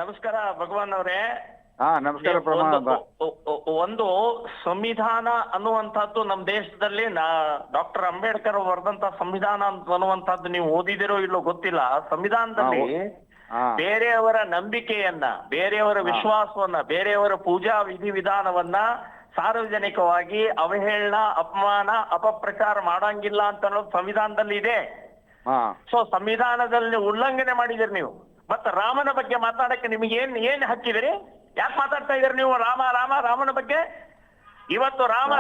ನಮಸ್ಕಾರ ಭಗವಾನ್ ಅವರೇ. ನಮಸ್ಕಾರ ಒಂದು ಸಂವಿಧಾನ ಅನ್ನುವಂಥದ್ದು ನಮ್ಮ ದೇಶದಲ್ಲಿ ಡಾಕ್ಟರ್ ಅಂಬೇಡ್ಕರ್ ಬರೆದಂತ ಸಂವಿಧಾನ ಅನ್ನುವಂಥದ್ದು ನೀವು ಓದಿದಿರೋ ಇಲ್ಲೋ ಗೊತ್ತಿಲ್ಲ. ಸಂವಿಧಾನದಲ್ಲಿ ಬೇರೆಯವರ ನಂಬಿಕೆಯನ್ನ, ಬೇರೆಯವರ ವಿಶ್ವಾಸವನ್ನ, ಬೇರೆಯವರ ಪೂಜಾ ವಿಧಿವಿಧಾನವನ್ನ ಸಾರ್ವಜನಿಕವಾಗಿ ಅವಹೇಳನ, ಅಪಮಾನ, ಅಪಪ್ರಚಾರ ಮಾಡಂಗಿಲ್ಲ ಅಂತ ಅನ್ನೋದು ಸಂವಿಧಾನದಲ್ಲಿ ಇದೆ. ಸೊ ಸಂವಿಧಾನದಲ್ಲಿ ಉಲ್ಲಂಘನೆ ಮಾಡಿದಿರಿ ನೀವು. ಮತ್ತೆ ರಾಮನ ಬಗ್ಗೆ ಮಾತಾಡಕ್ಕೆ ನಿಮಗೆ ಏನ್ ಹಚ್ಚಿದಿರಿ? ಯಾಕೆ ಮಾತಾಡ್ತಾ ಇದ್ದೀರಿ ನೀವು ರಾಮನ ಬಗ್ಗೆ? ಇವತ್ತು ರಾಮ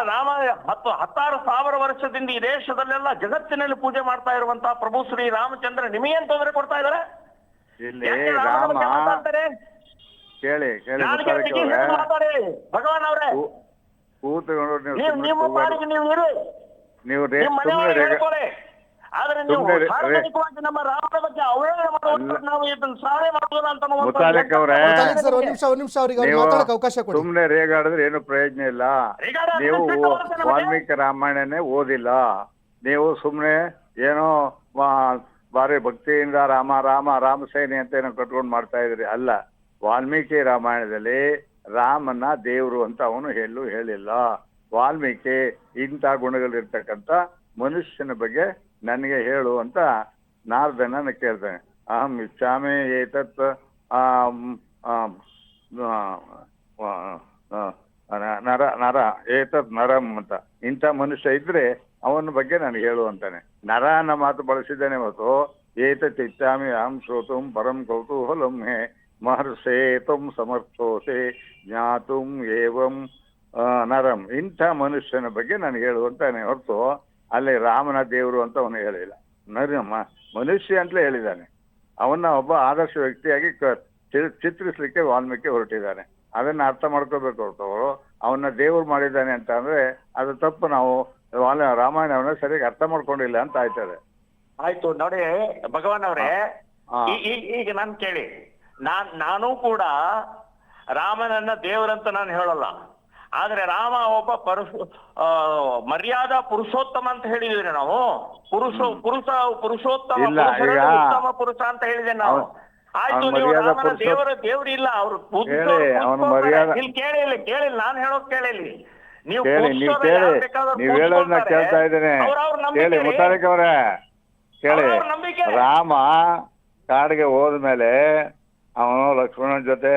ಹತ್ತಾರು ಸಾವಿರ ವರ್ಷದಿಂದ ಈ ದೇಶದಲ್ಲೆಲ್ಲ ಜಗತ್ತಿನಲ್ಲಿ ಪೂಜೆ ಮಾಡ್ತಾ ಇರುವಂತಹ ಪ್ರಭು ಶ್ರೀ ರಾಮಚಂದ್ರ ನಿಮಗೇನ್ ತೊಂದರೆ ಕೊಡ್ತಾ ಇದಾರೆ? ಮಾತಾಡ್ತಾರೆ ಮಾತಾಡಿ ಭಗವಾನ್ ಅವ್ರೆ. ನಿಮ್ಮ ಪಾಡಿಗೆ ನೀವು ಇರಿ, ನಿಮ್ಮ ಮನೆಯೊಳಗೆ ಹೇಳ್ಕೊಳ್ಳಿ. ಆದ್ರೆ ನೀವು ಸಾರ್ವಜನಿಕವಾಗಿ ನಮ್ಮ ರಾಮನ ಬಗ್ಗೆ ಅವಹೇಳನ ಮಾಡುವಂತ ನಾವು ಇದನ್ನ ಸಹಾಯ ಮಾಡೋದಿಲ್ಲ ಅಂತ ಸುಮ್ನೆ ರೇಗಾಡಿದ್ರೆ ಏನು ಪ್ರಯೋಜನ ಇಲ್ಲ. ನೀವು ವಾಲ್ಮೀಕಿ ರಾಮಾಯಣನೇ ಓದಿಲ್ಲ. ನೀವು ಸುಮ್ನೆ ಏನೋ ಬಾರಿ ಭಕ್ತಿಯಿಂದ ರಾಮ ಸೇನೆ ಅಂತ ಏನೋ ಕಟ್ಕೊಂಡು ಮಾಡ್ತಾ ಇದ್ರಿ. ಅಲ್ಲ, ವಾಲ್ಮೀಕಿ ರಾಮಾಯಣದಲ್ಲಿ ರಾಮನ ದೇವ್ರು ಅಂತ ಅವನು ಹೇಳಿಲ್ಲ. ವಾಲ್ಮೀಕಿ ಇಂಥ ಗುಣಗಳಿರ್ತಕ್ಕಂಥ ಮನುಷ್ಯನ ಬಗ್ಗೆ ನನಗೆ ಹೇಳು ಅಂತ ನಾರದನ ಕೇಳ್ತೇನೆ. ಅಹಂ ಇಚ್ಛಾಮಿ ಏತತ್ ನರ ಏತತ್ ನರಂ ಅಂತ. ಇಂಥ ಮನುಷ್ಯ ಇದ್ರೆ ಅವನ ಬಗ್ಗೆ ನನಗೆ ಹೇಳು ಅಂತಾನೆ. ನರ ಅನ್ನೋ ಮಾತು ಬಳಸಿದ್ದೇನೆ ಹೊತ್ತು ಏತತ್ ಇಚ್ಛಾಮಿ ಅಹಂ ಶ್ರೋತುಂ ಪರಂ ಕೌತೂಹಲಂ ಹೇ ಮಹರ್ಷೇತುಂ ಸಮರ್ಥೋಸೆ ಜ್ಞಾತುಂ ಏವಂ ನರಂ. ಇಂಥ ಮನುಷ್ಯನ ಬಗ್ಗೆ ನನಗೆ ಹೇಳು ಅಂತಾನೆ ಹೊರತು ಅಲ್ಲಿ ರಾಮನ ದೇವರು ಅಂತ ಅವನು ಹೇಳಿಲ್ಲ. ಮನುಷ್ಯ ಅಂತಲೇ ಹೇಳಿದ್ದಾನೆ. ಅವನ್ನ ಒಬ್ಬ ಆದರ್ಶ ವ್ಯಕ್ತಿಯಾಗಿ ಚಿತ್ರಿಸ್ಲಿಕ್ಕೆ ವಾಲ್ಮೀಕಿ ಹೊರಟಿದ್ದಾನೆ. ಅದನ್ನ ಅರ್ಥ ಮಾಡ್ಕೋಬೇಕು ಹೊರತು ಅವನ್ನ ದೇವ್ರು ಮಾಡಿದ್ದಾನೆ ಅಂತ ಅಂದ್ರೆ ಅದು ತಪ್ಪು. ನಾವು ರಾಮಾಯಣವನ್ನ ಸರಿಯಾಗಿ ಅರ್ಥ ಮಾಡ್ಕೊಂಡಿಲ್ಲ ಅಂತ ಆಯ್ತದೆ. ಆಯ್ತು ನೋಡಿ ಭಗವಾನ್ ಅವರೇ, ಈಗ ನಾನು ಕೇಳಿ, ನಾನು ಕೂಡ ರಾಮನನ್ನ ದೇವರಂತ ನಾನು ಹೇಳಲ್ಲ. ಆದ್ರೆ ರಾಮ ಒಬ್ಬ ಮರ್ಯಾದಾ ಪುರುಷೋತ್ತಮ ಅಂತ ಹೇಳಿದ್ವಿ ನಾವು. ಪುರುಷೋತ್ತಮ ಉತ್ತಮ ಪುರುಷ ಅಂತ ಹೇಳಿದೆ ನಾವು. ಆಯ್ತು, ನೀವು ರಾಮನ ದೇವರು ಇಲ್ಲ, ಅವ್ರು ಕೇಳಿಲ್ಲ, ನಾನು ಹೇಳೋದ್ ಕೇಳಿಲಿ. ನೀವು ಕೇಳ್ತಾ ಇದ್ದೇನೆ ಕೇಳಿ ಮುತಾಲಿಕ್ ಅವರೇ ಕೇಳಿ. ರಾಮ ಕಾಡಿಗೆ ಹೋದ್ಮೇಲೆ ಅವನು ಲಕ್ಷ್ಮಣನ ಜೊತೆ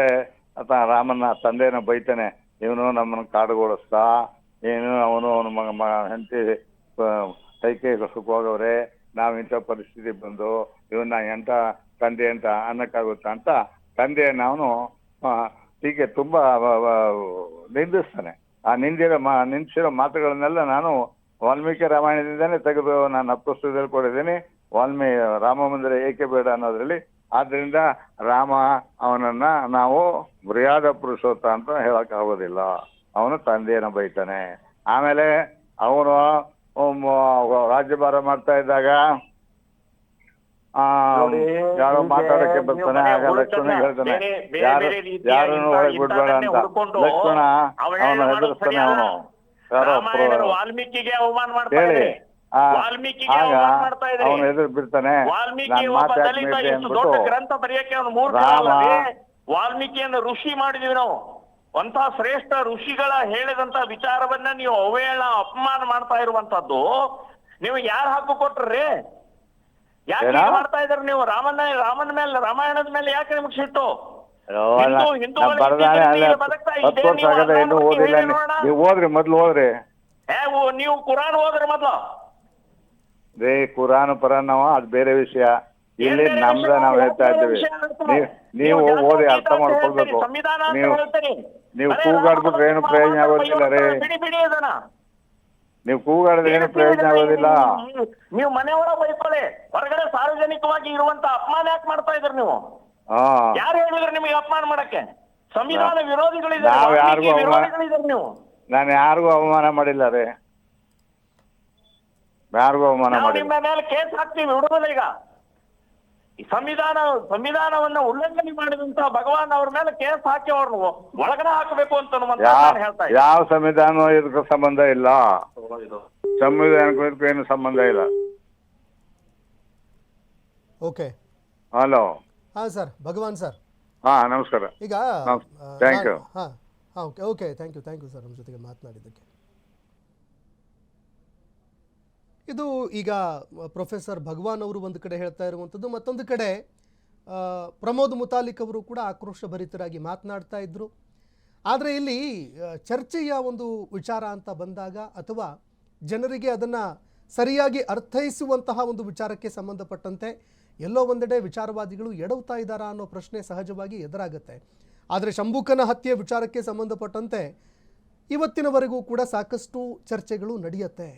ರಾಮನ ತಂದೆನ ಬೈತಾನೆ. ಇವನು ನಮ್ಮನ್ನು ಕಾಡುಗೊಳಿಸ್ತಾ, ಏನು ಅವನ ಹೆಂಡತಿ ಕೈಕೆ ಸುಖವಾಗವ್ರೆ, ನಾವು ಇಂಥ ಪರಿಸ್ಥಿತಿ ಬಂದು ಇವನ್ನ ಎಂತ ತಂದೆ ಅಂತ ಅನ್ನಕ್ಕಾಗುತ್ತಾ ಅಂತ ತಂದೆಯನ್ನು ಅವನು ಹೀಗೆ ತುಂಬಾ ನಿಂದಿಸ್ತಾನೆ. ಆ ನಿಂದಿಸಿರೋ ಮಾತುಗಳನ್ನೆಲ್ಲ ನಾನು ವಾಲ್ಮೀಕಿ ರಾಮಾಯಣದಿಂದಾನೇ ತೆಗೆದು ನಾನು ಪುಸ್ತಕದಲ್ಲಿ ಕೊಡಿದ್ದೀನಿ. ರಾಮ ಮಂದಿರ ಏಕೆ ಬೇಡ ಅನ್ನೋದ್ರಲ್ಲಿ. ಆದ್ರಿಂದ ರಾಮ ಅವನನ್ನ ನಾವು ಮರ್ಯಾದ ಪುರುಷೋತ್ತ ಅಂತ ಹೇಳಕ್ ಆಗೋದಿಲ್ಲ. ಅವನು ತಂದೆಯನ್ನು ಬೈತಾನೆ. ಆಮೇಲೆ ಅವನು ರಾಜ್ಯಭಾರ ಮಾಡ್ತಾ ಇದ್ದಾಗ ಯಾರೋ ಮಾತಾಡಕ್ಕೆ ಬರ್ತಾನೆ. ಆಗ ಲಕ್ಷ್ಮಣ ಹೇಳ್ತಾನೆ ಯಾರನ್ನು ಒಳಗೆ ಬಿಡ್ಬೇಡ ಅಂತ. ಲಕ್ಷ್ಮಣ ಅವನು ಹೆದರ್ಸ್ತಾನೆ. ಅವನು ಯಾರೋ ವಾಲ್ಮೀಕಿಗೆ ಅವಮಾನ ಮಾಡ್ತಾ ಹೇಳಿ ಆಗ ಅವನು ಎದುರು ಬಿಡ್ತಾನೆ. ಗ್ರಂಥ ಬರೆಯಕ್ಕೆ ಅವನು ವಾಲ್ಮೀಕಿಯನ್ನು ಋಷಿ ಮಾಡಿದೀವಿ ನಾವು. ಅಂತ ಶ್ರೇಷ್ಠ ಋಷಿಗಳ ಹೇಳಿದಂತ ವಿಚಾರವನ್ನ ನೀವು ಅವಹೇಳನ, ಅಪಮಾನ ಮಾಡ್ತಾ ಇರುವಂತದ್ದು ನೀವು ಯಾರು ಹಾಕು ಕೊಟ್ರಿ? ಯಾಕೆ ಮಾಡ್ತಾ ಇದ್ರಿ ನೀವು? ರಾಮನ ಮೇಲೆ, ರಾಮಾಯಣದ ಮೇಲೆ ಯಾಕೆ ನಿಮ್ಗೆ ಸಿಟ್ಟು? ಓದ್ರಿ ಮೊದ್ಲು ಓದ್ರಿ. ನೀವು ಕುರಾನ್ ಓದ್ರಿ ಮೊದ್ಲು. ಕುರಾನ್ ಪರಾನ್ ಅದು ಬೇರೆ ವಿಷಯ. ಇಲ್ಲಿ ನಮ್ದ ನಾವ್ ಹೇಳ್ತಾ ಇದ್ದೀವಿ. ನೀವು ಓದಿ ಅರ್ಥ ಮಾಡ್ಕೊಳ್ಬೇಕು. ನೀವು ಕೂಗಾಡ್ಬಿಟ್ರೆ ಏನು ಪ್ರಯೋಜನ ಆಗೋದಿಲ್ಲ ರೀ. ನೀವು ಕೂಗಾಡಿದ್ರೆ ಏನು ಪ್ರಯೋಜನ ಆಗೋದಿಲ್ಲ. ನೀವು ಮನೆಯೊಳಗೆ ಬೈಕೊಳ್ಳಿ, ಹೊರಗಡೆ ಸಾರ್ವಜನಿಕವಾಗಿ ಇರುವಂತ ಅಪಮಾನ ಯಾಕೆ ಮಾಡ್ತಾ ಇದ್ರಿ ನೀವು? ಯಾರು ಹೇಳಿದ್ರೆ ನಿಮಗೆ ಅಪಮಾನ ಮಾಡಕ್ಕೆ? ಸಂವಿಧಾನ ವಿರೋಧಿಗಳಿದ್ದಾರೆ ನೀವು. ನಾನು ಯಾರಿಗೂ ಅವಮಾನ ಮಾಡಿಲ್ಲ ರೀ, ಯಾರಿಗೂ ಅವಮಾನ ಮಾಡಿ. ನಿಮ್ಮ ಮೇಲೆ ಕೇಸ್ ಹಾಕ್ತೀವಿ, ಹುಡುಗಲ್ಲ. ಈಗ ಸಂವಿಧಾನವನ್ನ ಉಲ್ಲಂಘನೆ ಮಾಡಿದಂತ ಭಗವಾನ್ ಅವ್ರ ಮೇಲೆ ಕೇಸ್ ಹಾಕಿ ಅವ್ರನ್ನ ಒಳಗಡೆ ಹಾಕಬೇಕು ಅಂತ ಹೇಳ್ತಾ ಇದ್ದೀನಿ. ಯಾವ ಸಂವಿಧಾನ ಇದಕ್ಕೆ ಸಂಬಂಧ ಇಲ್ಲ. ಸಂವಿಧಾನಕ್ಕೂ ಏನು ಸಂಬಂಧ ಇಲ್ಲ. Okay, hello. Sir Bhagwan sir ಹಾ ನಮಸ್ಕಾರ. ಈಗ ಥ್ಯಾಂಕ್ ಯು. ಹಾಂ ಹಾಂ okay okay thank you sir ನಮ್ಮ ಜೊತೆಗೆ ಮಾತನಾಡಿದ್ದಕ್ಕೆ. ಇದು ಈಗ ಪ್ರೊಫೆಸರ್ ಭಗವಾನ್ ಅವರು ಒಂದು ಕಡೆ ಹೇಳ್ತಾ ಇರುವಂಥದ್ದು, ಮತ್ತೊಂದು ಕಡೆ ಪ್ರಮೋದ್ ಮುತಾಲಿಕ್ ಅವರು ಕೂಡ ಆಕ್ರೋಶಭರಿತರಾಗಿ ಮಾತನಾಡ್ತಾ ಇದ್ರು. ಆದರೆ ಇಲ್ಲಿ ಚರ್ಚೆಯ ಒಂದು ವಿಚಾರ ಅಂತ ಬಂದಾಗ ಅಥವಾ ಜನರಿಗೆ ಅದನ್ನು ಸರಿಯಾಗಿ ಅರ್ಥೈಸುವಂತಹ ಒಂದು ವಿಚಾರಕ್ಕೆ ಸಂಬಂಧಪಟ್ಟಂತೆ ಎಲ್ಲೋ ಒಂದೆಡೆ ವಿಚಾರವಾದಿಗಳು ಎಡವ್ತಾ ಇದ್ದಾರಾ ಅನ್ನೋ ಪ್ರಶ್ನೆ ಸಹಜವಾಗಿ ಎದುರಾಗುತ್ತೆ. ಆದರೆ ಶಂಭುಕನ ಹತ್ಯೆ ವಿಚಾರಕ್ಕೆ ಸಂಬಂಧಪಟ್ಟಂತೆ ಇವತ್ತಿನವರೆಗೂ ಕೂಡ ಸಾಕಷ್ಟು ಚರ್ಚೆಗಳು ನಡೆಯುತ್ತೆ.